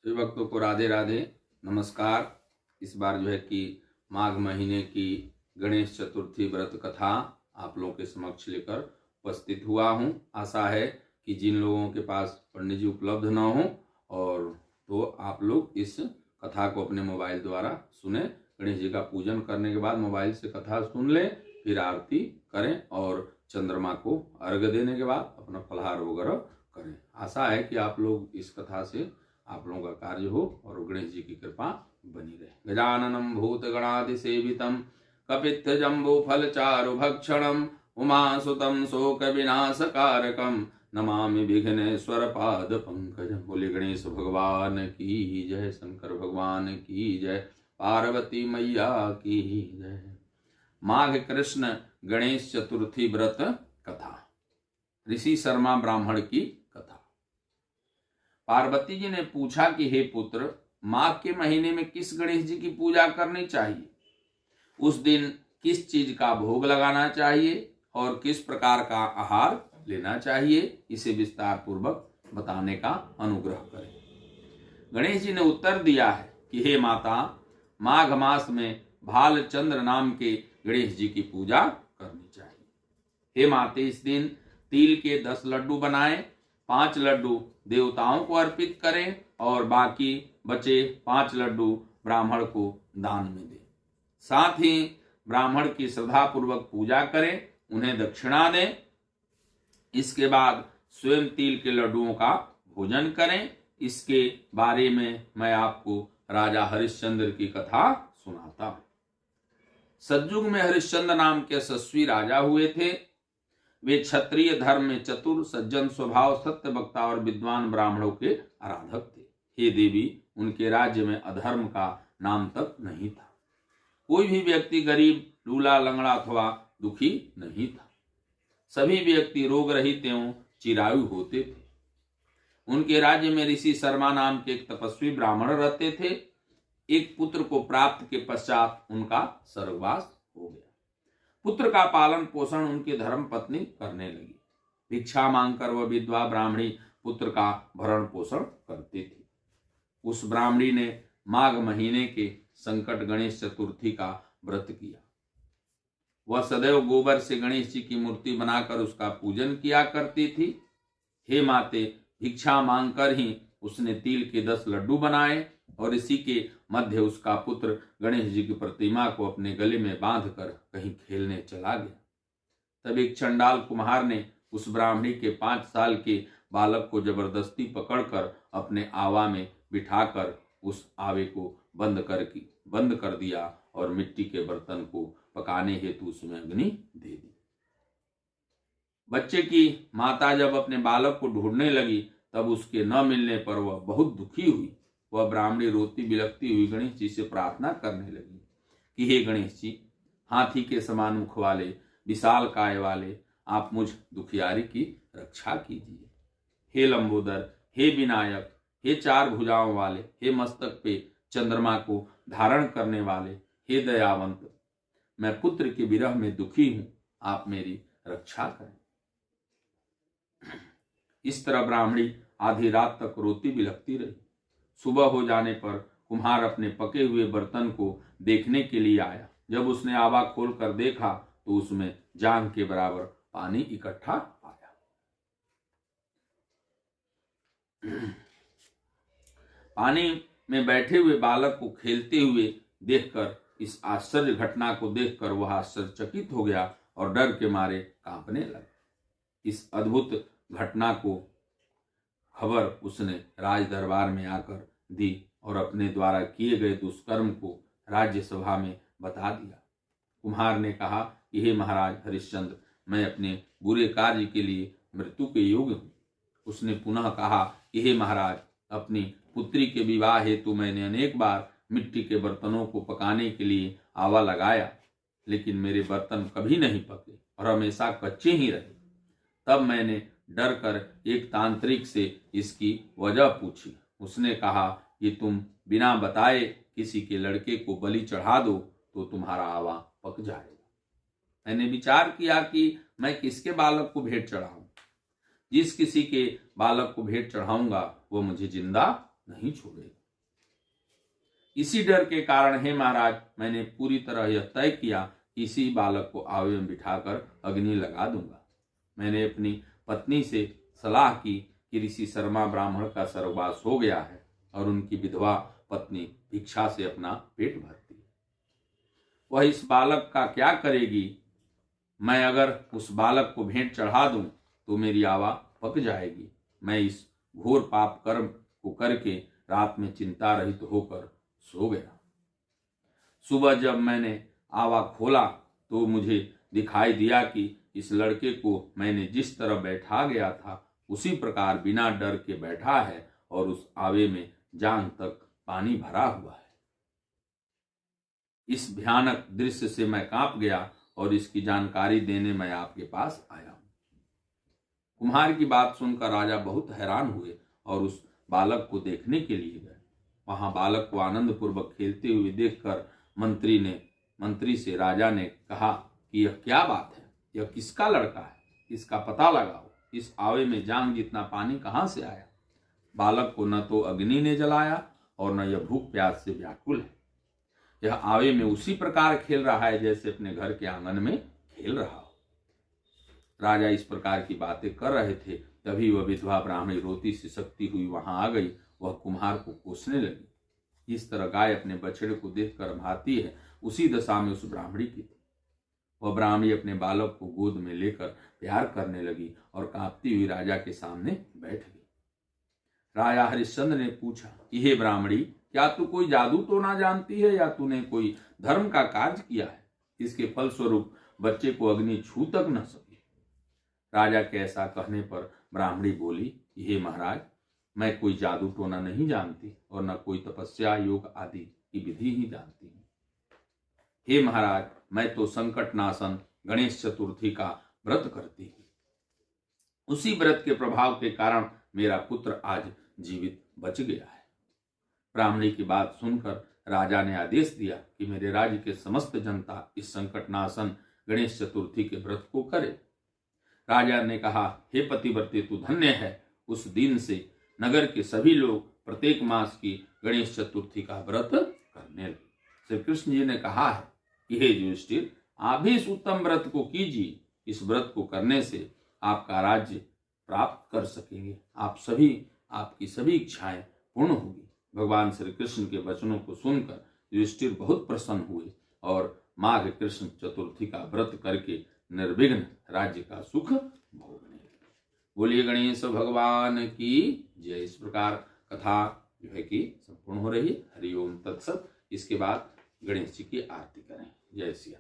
सभी भक्तों को राधे राधे, नमस्कार। इस बार जो है कि माघ महीने की गणेश चतुर्थी व्रत कथा आप लोगों के समक्ष लेकर उपस्थित हुआ हूँ। आशा है कि जिन लोगों के पास पंडित जी उपलब्ध न हो और तो आप लोग इस कथा को अपने मोबाइल द्वारा सुने। गणेश जी का पूजन करने के बाद मोबाइल से कथा सुन लें, फिर आरती करें और चंद्रमा को अर्घ्य देने के बाद अपना फलाहार वगैरह करें। आशा है कि आप लोग इस कथा से आप लोगों का कार्य हो और गणेश जी की कृपा बनी रहे। गजाननम भूत गणादि सेवितम कपित्थ जम्बू फल चारु भक्षणम उमासुतम शोक विनाश कारकम नमामि विघ्नेश्वर पाद पंकज। बोले गणेश भगवान की जय, शंकर भगवान की जय, पार्वती मैया की जय। माघ कृष्ण गणेश चतुर्थी व्रत कथा, ऋषि शर्मा ब्राह्मण की कथा। पार्वती जी ने पूछा कि हे पुत्र, माघ के महीने में किस गणेश जी की पूजा करनी चाहिए, उस दिन किस चीज का भोग लगाना चाहिए और किस प्रकार का आहार लेना चाहिए, इसे विस्तार पूर्वक बताने का अनुग्रह करें। गणेश जी ने उत्तर दिया है कि हे माता, माघ मास में भालचंद्र नाम के गणेश जी की पूजा करनी चाहिए। हे माते, इस दिन तिल के 10 लड्डू बनाएं, 5 लड्डू देवताओं को अर्पित करें और बाकी बचे 5 लड्डू ब्राह्मण को दान में दें। साथ ही ब्राह्मण की श्रद्धा पूर्वक पूजा करें, उन्हें दक्षिणा दें। इसके बाद स्वयं तिल के लड्डुओं का भोजन करें। इसके बारे में मैं आपको राजा हरिश्चंद्र की कथा सुनाता हूं। सतयुग में हरिश्चंद्र नाम के यशस्वी राजा हुए थे। वे क्षत्रिय धर्म में चतुर, सज्जन स्वभाव, सत्य वक्ता और विद्वान ब्राह्मणों के आराधक थे। हे देवी, उनके राज्य में अधर्म का नाम तक नहीं था। कोई भी व्यक्ति गरीब, लूला, लंगड़ा अथवा दुखी नहीं था। सभी व्यक्ति रोग रहित एवं चिरायु होते थे। उनके राज्य में ऋषि शर्मा नाम के एक तपस्वी ब्राह्मण रहते थे। एक पुत्र को प्राप्त के पश्चात उनका स्वर्गवास हो गया। पुत्र का पालन पोषण उनकी धर्म पत्नी करने लगी। भिक्षा मांगकर वह विधवा ब्राह्मणी पुत्र का भरण पोषण करती थी। उस ब्राह्मणी ने माघ महीने के संकट गणेश चतुर्थी का व्रत किया। वह सदैव गोबर से गणेश जी की मूर्ति बनाकर उसका पूजन किया करती थी। हे माते, भिक्षा मांगकर ही उसने तिल के 10 लड्डू बनाए और इसी के मध्य उसका पुत्र गणेश जी की प्रतिमा को अपने गले में बांधकर कहीं खेलने चला गया। तब एक चंडाल कुम्हार ने उस ब्राह्मणी के 5 साल के बालक को जबरदस्ती पकड़कर अपने आवा में बिठाकर उस आवे को बंद कर दिया और मिट्टी के बर्तन को पकाने हेतु उसमें अग्नि दे दी। बच्चे की माता जब अपने बालक को ढूंढने लगी, तब उसके न मिलने पर वह बहुत दुखी हुई। वह ब्राह्मणी रोती बिलखती हुई गणेश जी से प्रार्थना करने लगी कि हे गणेश जी, हाथी के समान मुख वाले, विशाल काय वाले, आप मुझ दुखियारी की रक्षा कीजिए। हे लंबोदर, हे विनायक, हे 4 भुजाओं वाले, हे मस्तक पे चंद्रमा को धारण करने वाले, हे दयावंत, मैं पुत्र के विरह में दुखी हूं, आप मेरी रक्षा करें। इस तरह ब्राह्मणी आधी रात तक रोती बिलखती रही। सुबह हो जाने पर कुम्हार अपने पके हुए बर्तन को देखने के लिए आया। जब उसने आवा खोलकर देखा तो उसमें जांघ के बराबर पानी इकट्ठा पाया। पानी में बैठे हुए बालक को खेलते हुए देखकर, इस आश्चर्य घटना को देखकर वह आश्चर्यचकित हो गया और डर के मारे कांपने लगा। इस अद्भुत घटना को खबर उसने राज दरबार में आकर दी और अपने द्वारा किए गए दुष्कर्म को राज्यसभा में बता दिया। कुम्हार ने कहा कि हे महाराज हरिश्चंद्र, मैं अपने बुरे कार्य के लिए मृत्यु के योग्य हूँ। उसने पुनः कहा कि हे महाराज, अपनी पुत्री के विवाह हेतु मैंने अनेक बार मिट्टी के बर्तनों को पकाने के लिए आवा लगाया, लेकिन मेरे बर्तन कभी नहीं पके और हमेशा कच्चे ही रहे। तब मैंने डर कर एक तांत्रिक से इसकी वजह पूछी। उसने कहा कि तुम बिना बताए किसी के लड़के को बलि चढ़ा दो तो तुम्हारा आवा पक जाएगा। मैंने विचार किया कि मैं किसके बालक को भेंट चढ़ाऊं। जिस किसी के बालक को भेंट चढ़ाऊंगा वो मुझे जिंदा नहीं छोड़ेगा। इसी डर के कारण हे महाराज मैंने पूरी तरह यह तय किया कि इसी बालक को आवे में बिठाकर अग्नि लगा दूंगा। मैंने अपनी पत्नी से सलाह की कि ऋषि शर्मा ब्राह्मण का सर्ववास हो गया है और उनकी विधवा पत्नी भिक्षा से अपना पेट भरती है। वह इस बालक का क्या करेगी? मैं अगर उस बालक को भेंट चढ़ा दूं तो मेरी आवा पक जाएगी। मैं इस घोर पाप कर्म को करके रात में चिंता रहित होकर सो गया। सुबह जब मैंने आवा खोला तो मुझे दिखाई दिया कि इस लड़के को मैंने जिस तरह बैठा गया था उसी प्रकार बिना डर के बैठा है और उस आवे में जांघ तक पानी भरा हुआ है। इस भयानक दृश्य से मैं कांप गया और इसकी जानकारी देने मैं आपके पास आया हूं। कुम्हार की बात सुनकर राजा बहुत हैरान हुए और उस बालक को देखने के लिए गए। वहां बालक को आनंद पूर्वक खेलते हुए देखकर मंत्री से राजा ने कहा कि यह क्या बात है, यह किसका लड़का है, इसका पता लगाओ। इस आवे में जांघ जितना पानी कहां से आया? बालक को न तो अग्नि ने जलाया और न यह भूख प्यास से व्याकुल है। यह आवे में उसी प्रकार खेल रहा है जैसे अपने घर के आंगन में खेल रहा हो। राजा इस प्रकार की बातें कर रहे थे, तभी वह विधवा ब्राह्मणी रोती सिसकती हुई वहां आ गई। वह कुम्हार को कोसने लगी। इस तरह गाय अपने बछड़े को देखकर भाती है, उसी दशा में उस ब्राह्मणी की थी। वह ब्राह्मणी अपने बालक को गोद में लेकर प्यार करने लगी और कांपती हुई राजा के सामने बैठ गई। राजा हरिश्चंद्र ने पूछा कि हे ब्राह्मणी, क्या तू कोई जादू तो ना जानती है या तूने कोई धर्म का कार्य किया है? इसके फलस्वरूप बच्चे को अग्नि छू तक न सकी। राजा के ऐसा कहने पर ब्राह्मणी बोली, हे महाराज, मैं कोई जादू टोना नहीं जानती और न कोई तपस्या योग आदि की विधि ही जानती हूँ। हे महाराज, मैं तो संकट नाशन गणेश चतुर्थी का व्रत करती हूँ। उसी व्रत के प्रभाव के कारण मेरा पुत्र आज जीवित बच गया है। ब्राह्मणी की बात सुनकर राजा ने आदेश दिया कि मेरे राज्य के समस्त जनता इस संकट नाशन गणेश चतुर्थी के व्रत को करे। राजा ने कहा, हे पतिव्रते, तू धन्य है। उस दिन से नगर के सभी लोग प्रत्येक मास की गणेश चतुर्थी का व्रत करने लगे। श्री कृष्ण जी ने कहा है कि हे युधिष्ठिर, आप भी इस उत्तम व्रत को कीजिए। इस व्रत को करने से आपका राज्य प्राप्त कर सकेंगे। आपकी सभी इच्छाएं पूर्ण होगी। भगवान श्री कृष्ण के वचनों को सुनकर युधिष्ठिर बहुत प्रसन्न हुए और माघ कृष्ण चतुर्थी का व्रत करके निर्विघ्न राज्य का सुख भोगने लगे। बोलिए गणेश भगवान की जय। इस प्रकार कथा जो है कि संपूर्ण हो रही है। हरिओम तत्सत। इसके बाद गणेश जी की आरती करें। जय सिया।